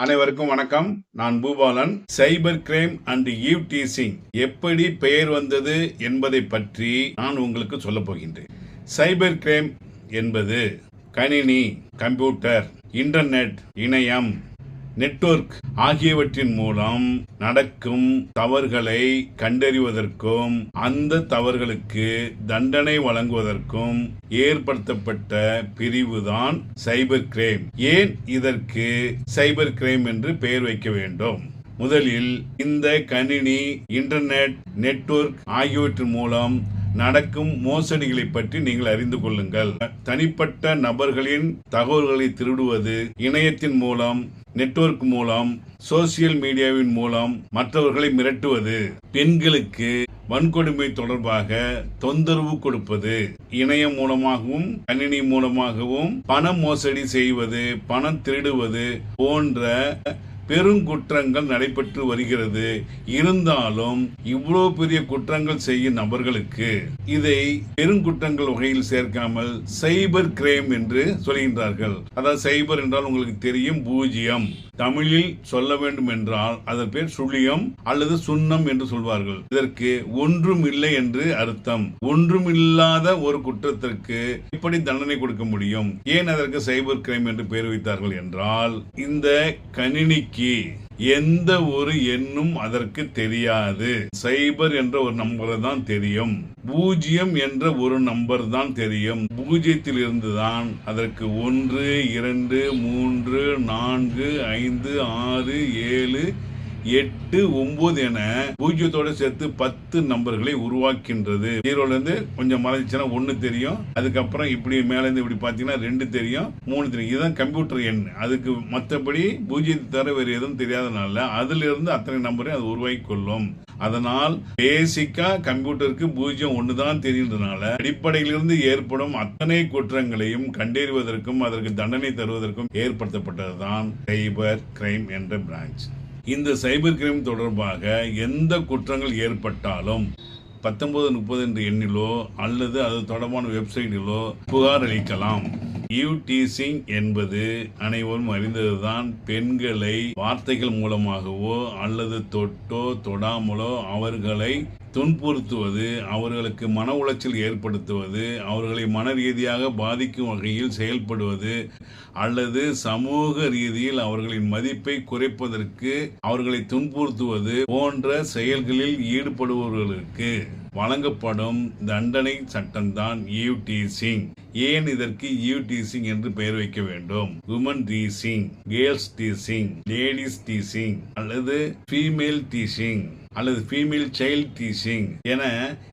அனைவருக்கும் வணக்கம். நான் Bhoopalan. Cyber crime and eve teasing எப்படி பெயர் வந்தது என்பதை பற்றி நான் உங்களுக்கு சொல்ல போகின்றேன். சைபர் கிரைம் என்பது கணினி, கம்ப்யூட்டர், இன்டர்நெட், இணையம், நெட்வொர்க் ஆகியவற்றின் மூலம் நடக்கும் தவறுகளை கண்டறிவதற்கும் அந்த தவறுகளுக்கு தண்டனை வழங்குவதற்கும் ஏற்படுத்தப்பட்ட பிரிவுதான் சைபர் கிரைம். ஏன் இதற்கு சைபர் கிரைம் என்று பெயர் வைக்க வேண்டும்? முதலில் இந்த கணினி, இன்டர்நெட், நெட்வொர்க் ஆகியவற்றின் மூலம் நடக்கும் மோசடிகளை பற்றி நீங்கள் அறிந்து கொள்ளுங்கள். தனிப்பட்ட நபர்களின் தகவல்களை திருடுவது, இணையத்தின் மூலம், நெட்வொர்க் மூலம், சோசியல் மீடியாவின் மூலம் மற்றவர்களை மிரட்டுவது, பெண்களுக்கு வன்கொடுமை தொடர்பாக தொந்தரவு கொடுப்பது, இணையம் மூலமாகவும் கணினி மூலமாகவும் பண மோசடி செய்வது, பணம் திருடுவது போன்ற பெருங்குற்றங்கள் நடைபெற்று வருகிறது. இருந்தாலும் இவ்வளவு பெரிய குற்றங்கள் செய்யும் நபர்களுக்கு இதை பெருங்குற்றங்கள் வகையில் சேர்க்காமல் சைபர் கிரைம் என்று சொல்கின்றார்கள். அதாவது சைபர் என்றால் உங்களுக்கு தெரியும், பூஜ்ஜியம். தமிழில் சொல்ல வேண்டும் என்றால் அதன் பேர் சுழியம் அல்லது சுண்ணம் என்று சொல்வார்கள். இதற்கு ஒன்றும் இல்லை என்று அர்த்தம். ஒன்றுமில்லாத ஒரு குற்றத்திற்கு எப்படி தண்டனை கொடுக்க முடியும்? ஏன் அதற்கு சைபர் கிரைம் என்று பெயர் வைத்தார்கள் என்றால், இந்த கணினிக்கு எந்த ஒரு எண்ணும் அதற்கு தெரியாது. சைபர் என்ற ஒரு நம்பர் தான் தெரியும், பூஜ்ஜியம் என்ற ஒரு நம்பர் தான் தெரியும். பூஜ்ஜியத்தில் இருந்துதான் அதற்கு 1, 2, 3, 4, 5, 6, 7, 8, 9 என பூஜ்ஜியத்தோட சேர்த்து 10 நம்பர்களை உருவாக்கின்றது. 0ல இருந்து கொஞ்சம் மறைச்சுன்னா 1 தெரியும், அதுக்கப்புறம் இப்படி மேல இருந்து இப்படி பாத்தீங்கன்னா 2 தெரியும், 3 தெரியும். இதுதான் கம்ப்யூட்டர் எண். அதுக்கு மற்றபடி பூஜ்ஜியத்தை தவிர வேறு எதுவும் தெரியாதனால அதுல இருந்து அத்தனை நம்பரையும் அது உருவாக்கி கொள்ளும். அதனால் பேசிக்கா கம்ப்யூட்டருக்கு 0, 1 தான் தெரியுன்றதுனால அடிப்படையிலிருந்து ஏற்படும் அத்தனை குற்றங்களையும் கண்டறிவதற்கும் அதற்கு தண்டனை தருவதற்கும் ஏற்படுத்தப்பட்டதுதான் சைபர் கிரைம் என்ற பிரான்ச். இந்த சைபர் கிரைம் தொடர்பாக எந்த குற்றங்கள் ஏற்பட்டாலும் 1930 என்ற எண்ணிலோ அல்லது அது தொடர்பான வெப்சைட்டிலோ புகார் அளிக்கலாம். ஈவ் டீசிங் என்பது அனைவரும் அறிந்ததுதான். பெண்களை வார்த்தைகள் மூலமாகவோ அல்லது தொட்டோ தொடாமலோ அவர்களை துன்புறுத்துவது, அவர்களுக்கு மன உளைச்சல் ஏற்படுத்துவது, அவர்களை மன ரீதியாக பாதிக்கும் வகையில் செயல்படுவது அல்லது சமூக ரீதியில் அவர்களின் மதிப்பை குறைப்பதற்கு அவர்களை துன்புறுத்துவது போன்ற செயல்களில் ஈடுபடுபவர்களுக்கு வழங்கப்படும் தண்டனை சட்டம்தான் ஈவ் டீசிங். ஏன் இதற்கு ஈவ் டீசிங் என்று பெயர் வைக்க வேண்டும்? Woman teasing, girls teasing, ladies teasing அல்லது ஃபீமேல் டீசிங் அல்லது ஃபீமேல் சைல்ட் டீசிங் என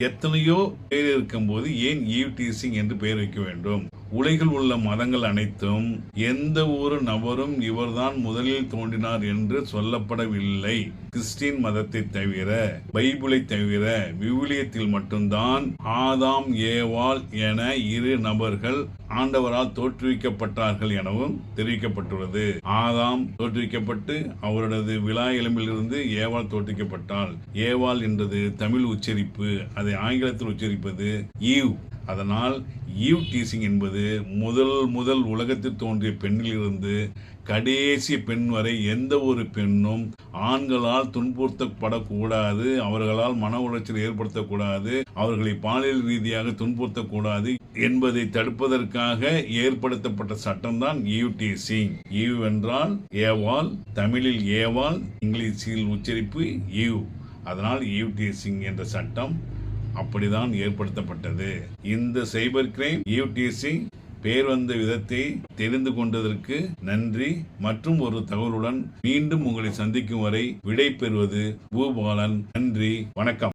எத்தனையோ பெயர் இருக்கும் போது ஏன் ஈவ் டீசிங் என்று பெயர் வைக்க வேண்டும்? உலகில் உள்ள மதங்கள் அனைத்தும் எந்த ஒரு நபரும் இவர்தான் முதலில் தோன்றினார் என்று சொல்லப்படவில்லை. கிறிஸ்டின் மதத்தை தவிர, பைபிளை தவிர விவிலியத்தில் மட்டும்தான் ஆதாம், ஏவாள் என 2 நபர்கள் ஆண்டவரால் தோற்றுவிக்கப்பட்டார்கள் எனவும் தெரிவிக்கப்பட்டுள்ளது. ஆதாம் தோற்றுவிக்கப்பட்டு அவரது விழா எலும்பிலிருந்து ஏவாள் தோற்றுவிக்கப்பட்டாள். ஏவாள் என்றது தமிழ் உச்சரிப்பு, அதை ஆங்கிலத்தில் உச்சரிப்பது ஈவ். அதனால் ஈவ் டீசிங் என்பது முதல் உலகத்தில் தோன்றிய பெண்ணிலிருந்து கடைசி பெண் வரை எந்த ஒரு பெண்ணும் ஆண்களால் துன்புறுத்தப்படக்கூடாது, அவர்களால் மன உளைச்சல் ஏற்படுத்தக்கூடாது, அவர்களை பாலியல் ரீதியாக துன்புறுத்தக்கூடாது என்பதை தடுப்பதற்காக ஏற்படுத்தப்பட்ட சட்டம் தான் ஈவ் டீசிங். ஈவ் என்றால் ஏவாள், தமிழில் ஏவாள், இங்கிலீஷில் உச்சரிப்பு ஈவ். அதனால் ஈவ் டீசிங் என்ற சட்டம் அப்படிதான் ஏற்படுத்தப்பட்டது. இந்த சைபர் கிரைம், ஈவ் டீசிங் பேர் வந்த விதத்தை தெரிந்து கொண்டதற்கு நன்றி. மற்றும் ஒரு தகவலுடன் மீண்டும் உங்களை சந்திக்கும் வரை விடை பெறுவது பூபாலன். நன்றி, வணக்கம்.